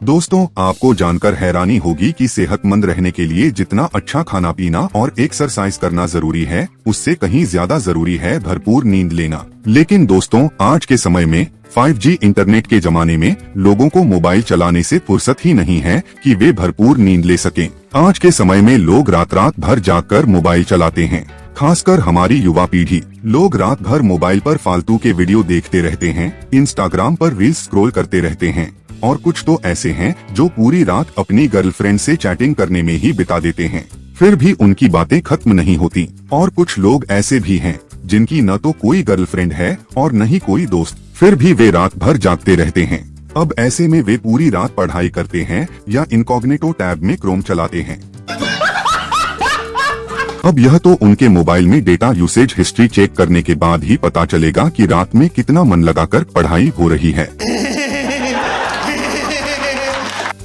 दोस्तों, आपको जानकर हैरानी होगी कि सेहतमंद रहने के लिए जितना अच्छा खाना पीना और एक्सरसाइज करना जरूरी है, उससे कहीं ज्यादा जरूरी है भरपूर नींद लेना। लेकिन दोस्तों, आज के समय में 5G इंटरनेट के जमाने में लोगों को मोबाइल चलाने से फुर्सत ही नहीं है कि वे भरपूर नींद ले सकें। आज के समय में लोग रात रात भर जागकर मोबाइल चलाते हैं। खासकर हमारी युवा पीढ़ी। लोग रात भर मोबाइल पर फालतू के वीडियो देखते रहते हैं, इंस्टाग्राम पर रील्स स्क्रॉल करते रहते हैं, और कुछ तो ऐसे हैं जो पूरी रात अपनी गर्लफ्रेंड से चैटिंग करने में ही बिता देते हैं। फिर भी उनकी बातें खत्म नहीं होती। और कुछ लोग ऐसे भी हैं जिनकी न तो कोई गर्लफ्रेंड है और न ही कोई दोस्त, फिर भी वे रात भर जागते रहते हैं। अब ऐसे में वे पूरी रात पढ़ाई करते हैं या इनकॉग्निटो टैब में क्रोम चलाते हैं। अब यह तो उनके मोबाइल में डेटा यूसेज हिस्ट्री चेक करने के बाद ही पता चलेगा कि रात में कितना मन लगाकर पढ़ाई हो रही है।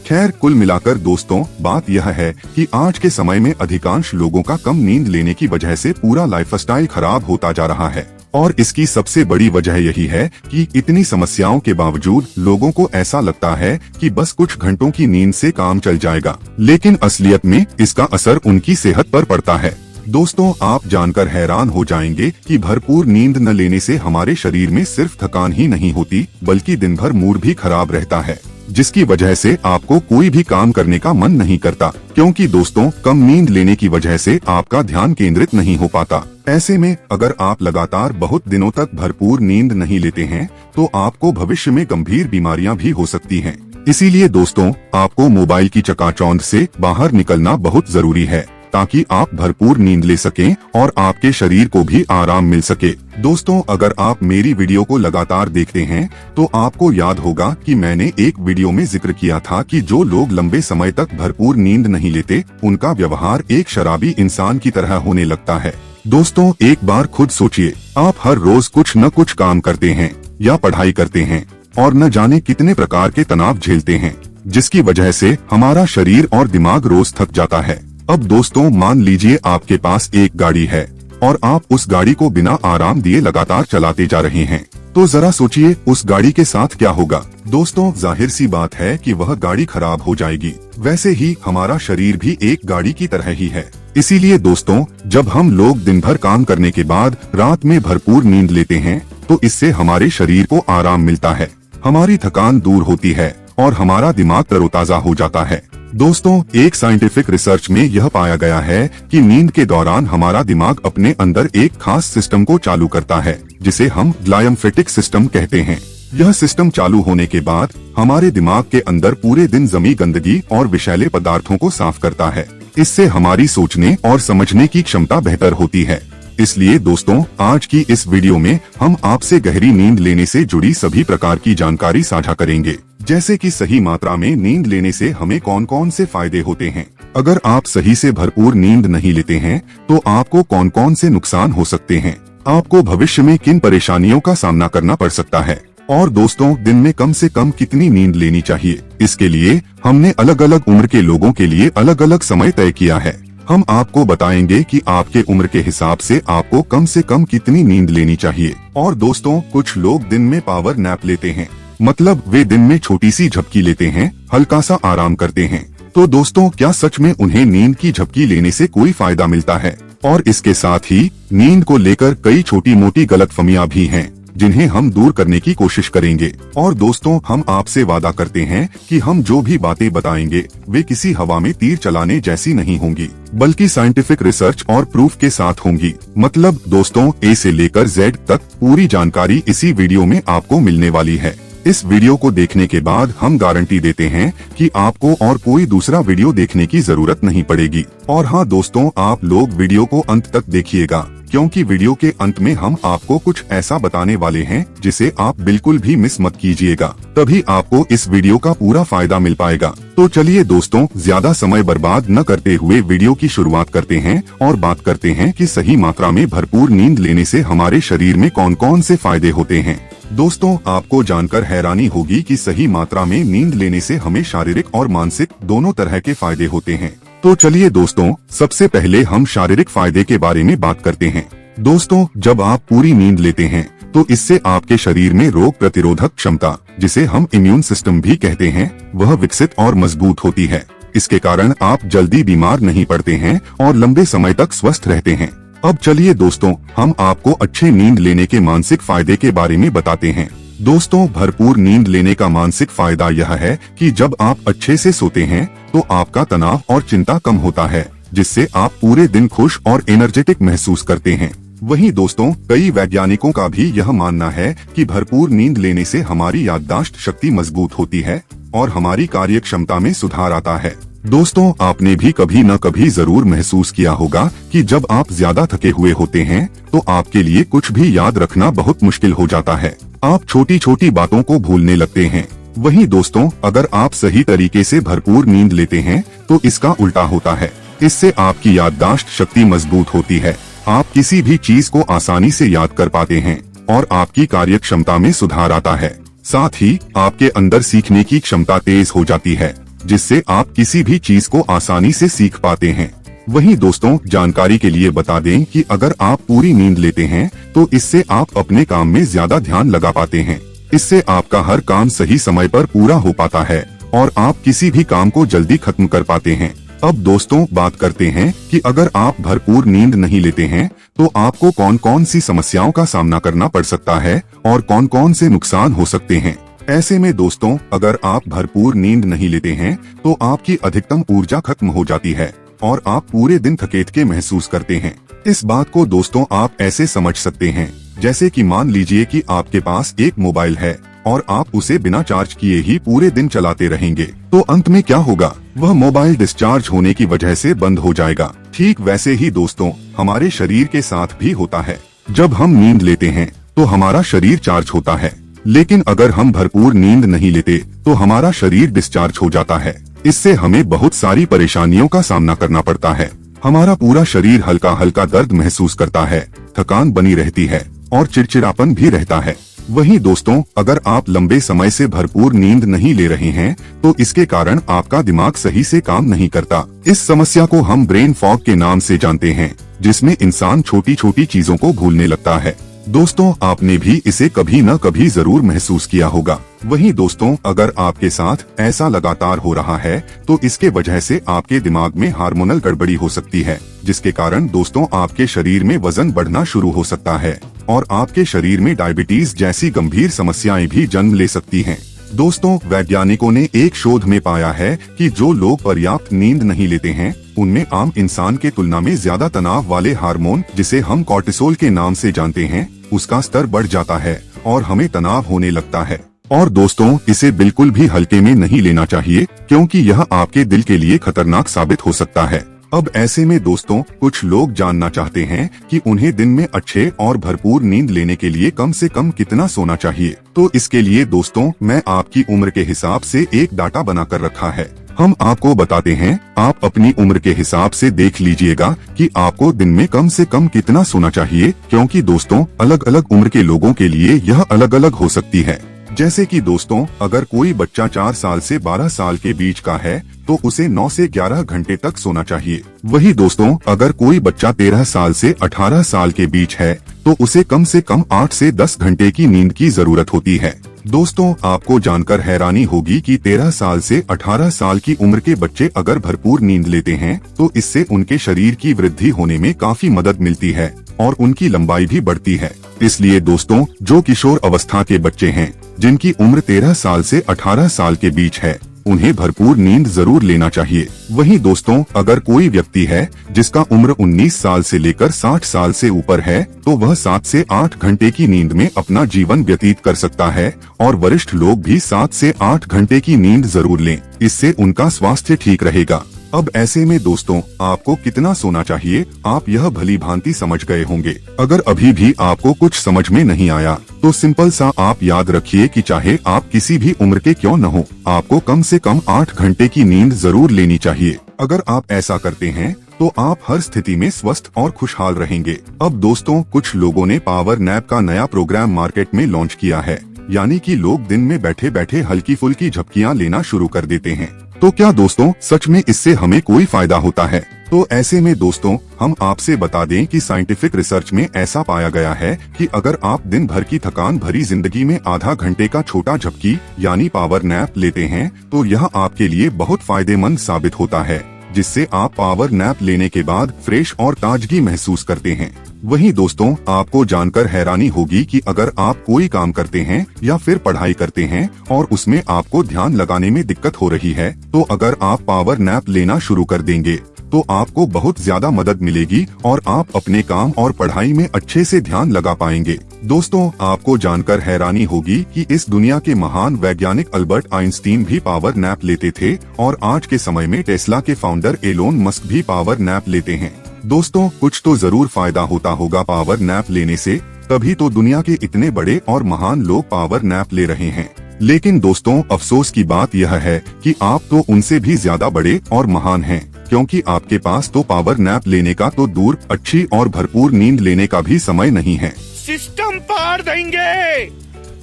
खैर, कुल मिलाकर दोस्तों, बात यह है कि आज के समय में अधिकांश लोगों का कम नींद लेने की वजह से पूरा लाइफस्टाइल खराब होता जा रहा है। और इसकी सबसे बड़ी वजह यही है कि इतनी समस्याओं के बावजूद लोगों को ऐसा लगता है कि बस कुछ घंटों की नींद से काम चल जाएगा, लेकिन असलियत में इसका असर उनकी सेहत पर पड़ता है। दोस्तों, आप जानकर हैरान हो जाएंगे कि भरपूर नींद न लेने से हमारे शरीर में सिर्फ थकान ही नहीं होती, बल्कि दिन भर मूड भी खराब रहता है, जिसकी वजह से आपको कोई भी काम करने का मन नहीं करता। क्योंकि दोस्तों, कम नींद लेने की वजह से आपका ध्यान केंद्रित नहीं हो पाता। ऐसे में अगर आप लगातार बहुत दिनों तक भरपूर नींद नहीं लेते हैं, तो आपको भविष्य में गंभीर बीमारियां भी हो सकती हैं। इसीलिए दोस्तों, आपको मोबाइल की चकाचौंध से बाहर निकलना बहुत जरूरी है, ताकि आप भरपूर नींद ले सकें और आपके शरीर को भी आराम मिल सके। दोस्तों, अगर आप मेरी वीडियो को लगातार देखते हैं तो आपको याद होगा कि मैंने एक वीडियो में जिक्र किया था कि जो लोग लंबे समय तक भरपूर नींद नहीं लेते, उनका व्यवहार एक शराबी इंसान की तरह होने लगता है। दोस्तों, एक बार खुद सोचिए, आप हर रोज कुछ न कुछ काम करते हैं या पढ़ाई करते हैं और न जाने कितने प्रकार के तनाव झेलते हैं, जिसकी वजह से हमारा शरीर और दिमाग रोज थक जाता है। अब दोस्तों, मान लीजिए आपके पास एक गाड़ी है और आप उस गाड़ी को बिना आराम दिए लगातार चलाते जा रहे हैं, तो जरा सोचिए उस गाड़ी के साथ क्या होगा। दोस्तों, जाहिर सी बात है कि वह गाड़ी खराब हो जाएगी। वैसे ही हमारा शरीर भी एक गाड़ी की तरह ही है। इसीलिए दोस्तों, जब हम लोग दिन भर काम करने के बाद रात में भरपूर नींद लेते हैं, तो इससे हमारे शरीर को आराम मिलता है, हमारी थकान दूर होती है और हमारा दिमाग तरोताजा हो जाता है। दोस्तों, एक साइंटिफिक रिसर्च में यह पाया गया है कि नींद के दौरान हमारा दिमाग अपने अंदर एक खास सिस्टम को चालू करता है, जिसे हम ग्लायम्फेटिक सिस्टम कहते हैं। यह सिस्टम चालू होने के बाद हमारे दिमाग के अंदर पूरे दिन जमी गंदगी और विषैले पदार्थों को साफ करता है। इससे हमारी सोचने और समझने की क्षमता बेहतर होती है। इसलिए दोस्तों, आज की इस वीडियो में हम आपसे गहरी नींद लेने से जुड़ी सभी प्रकार की जानकारी साझा करेंगे, जैसे कि सही मात्रा में नींद लेने से हमें कौन कौन से फायदे होते हैं, अगर आप सही से भरपूर नींद नहीं लेते हैं तो आपको कौन कौन से नुकसान हो सकते हैं, आपको भविष्य में किन परेशानियों का सामना करना पड़ सकता है, और दोस्तों, दिन में कम से कम कितनी नींद लेनी चाहिए। इसके लिए हमने अलग अलग उम्र के लोगों के लिए अलग अलग समय तय किया है। हम आपको बताएंगे कि आपके उम्र के हिसाब से आपको कम से कम कितनी नींद लेनी चाहिए। और दोस्तों, कुछ लोग दिन में पावर नैप लेते हैं, मतलब वे दिन में छोटी सी झपकी लेते हैं, हल्का सा आराम करते हैं। तो दोस्तों, क्या सच में उन्हें नींद की झपकी लेने से कोई फायदा मिलता है? और इसके साथ ही नींद को लेकर कई छोटी मोटी गलतफहमियां भी हैं, जिन्हें हम दूर करने की कोशिश करेंगे। और दोस्तों, हम आपसे वादा करते हैं कि हम जो भी बातें बताएंगे वे किसी हवा में तीर चलाने जैसी नहीं होंगी, बल्कि साइंटिफिक रिसर्च और प्रूफ के साथ होंगी। मतलब दोस्तों, ए से लेकर जेड तक पूरी जानकारी इसी वीडियो में आपको मिलने वाली है। इस वीडियो को देखने के बाद हम गारंटी देते हैं कि आपको और कोई दूसरा वीडियो देखने की जरूरत नहीं पड़ेगी। और हाँ दोस्तों, आप लोग वीडियो को अंत तक देखिएगा, क्योंकि वीडियो के अंत में हम आपको कुछ ऐसा बताने वाले हैं जिसे आप बिल्कुल भी मिस मत कीजिएगा, तभी आपको इस वीडियो का पूरा फायदा मिल पाएगा। तो चलिए दोस्तों, ज्यादा समय बर्बाद न करते हुए वीडियो की शुरुआत करते हैं और बात करते हैं कि सही मात्रा में भरपूर नींद लेने से हमारे शरीर में कौन कौन से फायदे होते हैं। दोस्तों, आपको जानकर हैरानी होगी कि सही मात्रा में नींद लेने से हमें शारीरिक और मानसिक दोनों तरह के फायदे होते हैं। तो चलिए दोस्तों, सबसे पहले हम शारीरिक फायदे के बारे में बात करते हैं। दोस्तों, जब आप पूरी नींद लेते हैं तो इससे आपके शरीर में रोग प्रतिरोधक क्षमता, जिसे हम इम्यून सिस्टम भी कहते हैं, वह विकसित और मजबूत होती है। इसके कारण आप जल्दी बीमार नहीं पड़ते हैं और लंबे समय तक स्वस्थ रहते हैं। अब चलिए दोस्तों, हम आपको अच्छे नींद लेने के मानसिक फायदे के बारे में बताते हैं। दोस्तों, भरपूर नींद लेने का मानसिक फायदा यह है कि जब आप अच्छे से सोते हैं तो आपका तनाव और चिंता कम होता है, जिससे आप पूरे दिन खुश और एनर्जेटिक महसूस करते हैं। वहीं दोस्तों, कई वैज्ञानिकों का भी यह मानना है कि भरपूर नींद लेने से हमारी याददाश्त शक्ति मजबूत होती है और हमारी कार्य क्षमता में सुधार आता है। दोस्तों, आपने भी कभी न कभी जरूर महसूस किया होगा कि जब आप ज्यादा थके हुए होते हैं तो आपके लिए कुछ भी याद रखना बहुत मुश्किल हो जाता है। आप छोटी छोटी बातों को भूलने लगते हैं। वहीं दोस्तों, अगर आप सही तरीके से भरपूर नींद लेते हैं तो इसका उल्टा होता है। इससे आपकी याददाश्त शक्ति मजबूत होती है, आप किसी भी चीज को आसानी से याद कर पाते हैं और आपकी कार्य क्षमता में सुधार आता है। साथ ही आपके अंदर सीखने की क्षमता तेज हो जाती है, जिससे आप किसी भी चीज को आसानी से सीख पाते हैं। वहीं दोस्तों, जानकारी के लिए बता दें कि अगर आप पूरी नींद लेते हैं तो इससे आप अपने काम में ज्यादा ध्यान लगा पाते हैं। इससे आपका हर काम सही समय पर पूरा हो पाता है और आप किसी भी काम को जल्दी खत्म कर पाते हैं। अब दोस्तों, बात करते हैं कि अगर आप भरपूर नींद नहीं लेते हैं तो आपको कौन कौन सी समस्याओं का सामना करना पड़ सकता है और कौन कौन से नुकसान हो सकते हैं। ऐसे में दोस्तों, अगर आप भरपूर नींद नहीं लेते हैं तो आपकी अधिकतम ऊर्जा खत्म हो जाती है और आप पूरे दिन थके महसूस करते हैं। इस बात को दोस्तों आप ऐसे समझ सकते हैं, जैसे कि मान लीजिए कि आपके पास एक मोबाइल है और आप उसे बिना चार्ज किए ही पूरे दिन चलाते रहेंगे, तो अंत में क्या होगा? वह मोबाइल डिस्चार्ज होने की वजह से बंद हो जाएगा। ठीक वैसे ही दोस्तों, हमारे शरीर के साथ भी होता है। जब हम नींद लेते हैं तो हमारा शरीर चार्ज होता है, लेकिन अगर हम भरपूर नींद नहीं लेते तो हमारा शरीर डिस्चार्ज हो जाता है। इससे हमें बहुत सारी परेशानियों का सामना करना पड़ता है। हमारा पूरा शरीर हल्का हल्का दर्द महसूस करता है, थकान बनी रहती है और चिड़चिड़ापन भी रहता है। वहीं दोस्तों, अगर आप लंबे समय से भरपूर नींद नहीं ले रहे हैं तो इसके कारण आपका दिमाग सही से काम नहीं करता। इस समस्या को हम ब्रेन फॉग के नाम से जानते हैं, जिसमें इंसान छोटी छोटी चीजों को भूलने लगता है। दोस्तों, आपने भी इसे कभी न कभी जरूर महसूस किया होगा। वहीं दोस्तों, अगर आपके साथ ऐसा लगातार हो रहा है तो इसके वजह से आपके दिमाग में हार्मोनल गड़बड़ी हो सकती है, जिसके कारण दोस्तों आपके शरीर में वजन बढ़ना शुरू हो सकता है और आपके शरीर में डायबिटीज जैसी गंभीर समस्याएं भी जन्म ले सकती हैं। दोस्तों, वैज्ञानिकों ने एक शोध में पाया है कि जो लोग पर्याप्त नींद नहीं लेते हैं उनमें आम इंसान के तुलना में ज्यादा तनाव वाले हार्मोन, जिसे हम कॉर्टिसोल के नाम से जानते हैं, उसका स्तर बढ़ जाता है और हमें तनाव होने लगता है। और दोस्तों, इसे बिल्कुल भी हल्के में नहीं लेना चाहिए, क्योंकि यह आपके दिल के लिए खतरनाक साबित हो सकता है। अब ऐसे में दोस्तों, कुछ लोग जानना चाहते हैं कि उन्हें दिन में अच्छे और भरपूर नींद लेने के लिए कम से कम कितना सोना चाहिए। तो इसके लिए दोस्तों, मैं आपकी उम्र के हिसाब से एक डाटा बनाकर रखा है। हम आपको बताते हैं, आप अपनी उम्र के हिसाब से देख लीजिएगा कि आपको दिन में कम से कम कितना सोना चाहिए, क्योंकि दोस्तों अलग अलग उम्र के लोगों के लिए यह अलग अलग हो सकती है। जैसे कि दोस्तों, अगर कोई बच्चा 4 साल से 12 साल के बीच का है तो उसे 9 से 11 घंटे तक सोना चाहिए। वही दोस्तों, अगर कोई बच्चा 13 साल से 18 साल के बीच है तो उसे कम से कम 8 से 10 घंटे की नींद की जरूरत होती है। दोस्तों, आपको जानकर हैरानी होगी कि 13 साल से 18 साल की उम्र के बच्चे अगर भरपूर नींद लेते हैं तो इससे उनके शरीर की वृद्धि होने में काफी मदद मिलती है और उनकी लंबाई भी बढ़ती है। इसलिए दोस्तों, जो किशोर अवस्था के बच्चे हैं जिनकी उम्र 13 साल से 18 साल के बीच है, उन्हें भरपूर नींद जरूर लेना चाहिए। वहीं दोस्तों, अगर कोई व्यक्ति है जिसका उम्र 19 साल से लेकर 60 साल से ऊपर है तो वह 7 से 8 घंटे की नींद में अपना जीवन व्यतीत कर सकता है और वरिष्ठ लोग भी 7 से 8 घंटे की नींद जरूर लें, इससे उनका स्वास्थ्य ठीक रहेगा। अब ऐसे में दोस्तों, आपको कितना सोना चाहिए आप यह भली भांति समझ गए होंगे। अगर अभी भी आपको कुछ समझ में नहीं आया तो सिंपल सा आप याद रखिए कि चाहे आप किसी भी उम्र के क्यों न हो, आपको कम से कम 8 घंटे की नींद जरूर लेनी चाहिए। अगर आप ऐसा करते हैं तो आप हर स्थिति में स्वस्थ और खुशहाल रहेंगे। अब दोस्तों, कुछ लोगों ने पावर नैप का नया प्रोग्राम मार्केट में लॉन्च किया है, यानी कि लोग दिन में बैठे बैठे हल्की फुल्की झपकियां लेना शुरू कर देते हैं। तो क्या दोस्तों सच में इससे हमें कोई फायदा होता है? तो ऐसे में दोस्तों हम आपसे बता दें कि साइंटिफिक रिसर्च में ऐसा पाया गया है कि अगर आप दिन भर की थकान भरी जिंदगी में आधा घंटे का छोटा झपकी यानी पावर नैप लेते हैं तो यह आपके लिए बहुत फायदेमंद साबित होता है, जिससे आप पावर नैप लेने के बाद फ्रेश और ताजगी महसूस करते हैं। वहीं दोस्तों आपको जानकर हैरानी होगी कि अगर आप कोई काम करते हैं या फिर पढ़ाई करते हैं और उसमें आपको ध्यान लगाने में दिक्कत हो रही है, तो अगर आप पावर नैप लेना शुरू कर देंगे तो आपको बहुत ज्यादा मदद मिलेगी और आप अपने काम और पढ़ाई में अच्छे से ध्यान लगा पाएंगे। दोस्तों आपको जानकर हैरानी होगी कि इस दुनिया के महान वैज्ञानिक अल्बर्ट आइंस्टीन भी पावर नैप लेते थे और आज के समय में टेस्ला के फाउंडर एलोन मस्क भी पावर नैप लेते हैं। दोस्तों कुछ तो जरूर फायदा होता होगा पावर नैप लेने से, तभी तो दुनिया के इतने बड़े और महान लोग पावर नैप ले रहे हैं। लेकिन दोस्तों अफसोस की बात यह है कि आप तो उनसे भी ज्यादा बड़े और महान हैं, क्योंकि आपके पास तो पावर नैप लेने का तो दूर अच्छी और भरपूर नींद लेने का भी समय नहीं है। सिस्टम पार देंगे,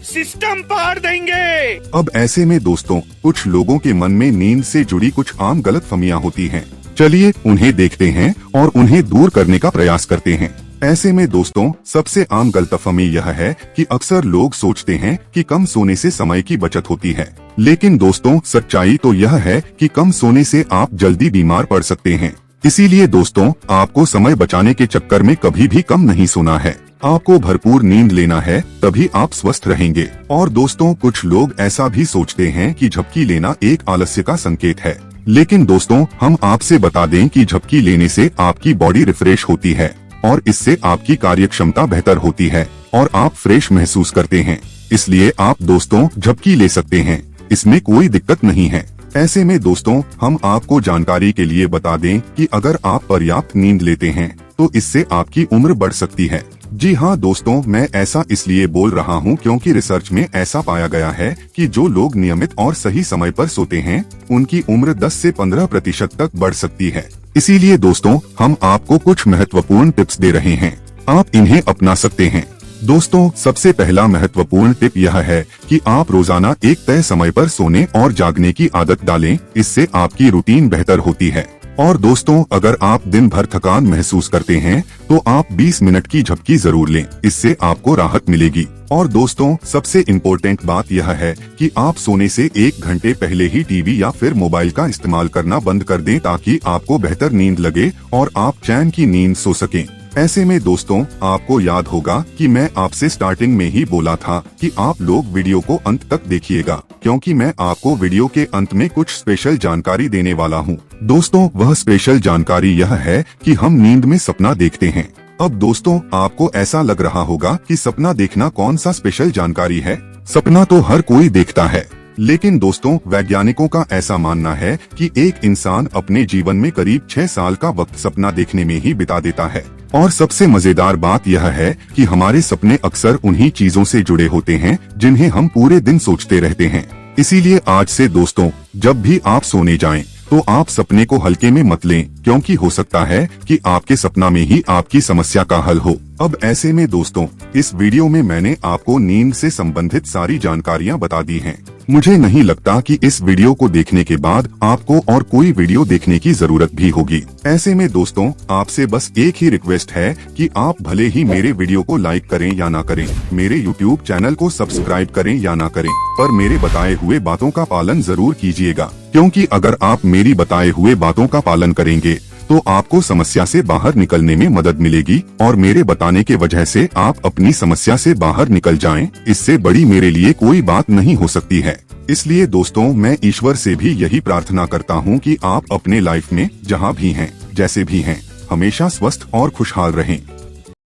सिस्टम पार देंगे। अब ऐसे में दोस्तों कुछ लोगों के मन में नींद से जुड़ी कुछ आम गलतफहमियां होती हैं। चलिए उन्हें देखते हैं और उन्हें दूर करने का प्रयास करते हैं। ऐसे में दोस्तों सबसे आम गलतफहमी यह है कि अक्सर लोग सोचते हैं कि कम सोने से समय की बचत होती है, लेकिन दोस्तों सच्चाई तो यह है कि कम सोने से आप जल्दी बीमार पड़ सकते हैं। इसीलिए दोस्तों आपको समय बचाने के चक्कर में कभी भी कम नहीं सोना है। आपको भरपूर नींद लेना है, तभी आप स्वस्थ रहेंगे। और दोस्तों कुछ लोग ऐसा भी सोचते हैं कि झपकी लेना एक आलस्य का संकेत है, लेकिन दोस्तों हम आपसे बता दें कि झपकी लेने से आपकी बॉडी रिफ्रेश होती है और इससे आपकी कार्य क्षमता बेहतर होती है और आप फ्रेश महसूस करते हैं। इसलिए आप दोस्तों झपकी ले सकते हैं, इसमें कोई दिक्कत नहीं है। ऐसे में दोस्तों हम आपको जानकारी के लिए बता दें कि अगर आप पर्याप्त नींद लेते हैं तो इससे आपकी उम्र बढ़ सकती है। जी हाँ दोस्तों, मैं ऐसा इसलिए बोल रहा हूँ क्योंकि रिसर्च में ऐसा पाया गया है कि जो लोग नियमित और सही समय पर सोते हैं उनकी उम्र 10 से 15% तक बढ़ सकती है। इसीलिए दोस्तों हम आपको कुछ महत्वपूर्ण टिप्स दे रहे हैं, आप इन्हें अपना सकते हैं। दोस्तों सबसे पहला महत्वपूर्ण टिप यह है कि आप रोजाना एक तय समय पर सोने और जागने की आदत डालें, इससे आपकी रूटीन बेहतर होती है। और दोस्तों अगर आप दिन भर थकान महसूस करते हैं तो आप 20 मिनट की झपकी जरूर लें, इससे आपको राहत मिलेगी। और दोस्तों सबसे इम्पोर्टेंट बात यह है कि आप सोने से 1 घंटे पहले ही टीवी या फिर मोबाइल का इस्तेमाल करना बंद कर दें, ताकि आपको बेहतर नींद लगे और आप चैन की नींद सो सकें। ऐसे में दोस्तों आपको याद होगा कि मैं आपसे स्टार्टिंग में ही बोला था कि आप लोग वीडियो को अंत तक देखिएगा, क्योंकि मैं आपको वीडियो के अंत में कुछ स्पेशल जानकारी देने वाला हूं। दोस्तों वह स्पेशल जानकारी यह है कि हम नींद में सपना देखते हैं। अब दोस्तों आपको ऐसा लग रहा होगा कि सपना देखना कौन सा स्पेशल जानकारी है, सपना तो हर कोई देखता है। लेकिन दोस्तों वैज्ञानिकों का ऐसा मानना है कि एक इंसान अपने जीवन में करीब 6 साल का वक्त सपना देखने में ही बिता देता है। और सबसे मजेदार बात यह है कि हमारे सपने अक्सर उन्हीं चीजों से जुड़े होते हैं जिन्हें हम पूरे दिन सोचते रहते हैं। इसीलिए आज से दोस्तों जब भी आप सोने जाएं तो आप सपने को हल्के में मत लें, क्योंकि हो सकता है कि आपके सपना में ही आपकी समस्या का हल हो। अब ऐसे में दोस्तों इस वीडियो में मैंने आपको नींद से संबंधित सारी जानकारियां बता दी हैं। मुझे नहीं लगता कि इस वीडियो को देखने के बाद आपको और कोई वीडियो देखने की जरूरत भी होगी। ऐसे में दोस्तों आपसे बस एक ही रिक्वेस्ट है कि आप भले ही मेरे वीडियो को लाइक करें या ना करें, मेरे YouTube चैनल को सब्सक्राइब करें या ना करें, पर मेरे बताए हुए बातों का पालन जरूर कीजिएगा, क्योंकि अगर आप मेरी बताए हुए बातों का पालन करेंगे तो आपको समस्या से बाहर निकलने में मदद मिलेगी और मेरे बताने के वजह से आप अपनी समस्या से बाहर निकल जाएं, इससे बड़ी मेरे लिए कोई बात नहीं हो सकती है। इसलिए दोस्तों मैं ईश्वर से भी यही प्रार्थना करता हूं कि आप अपने लाइफ में जहां भी हैं, जैसे भी हैं, हमेशा स्वस्थ और खुशहाल रहें।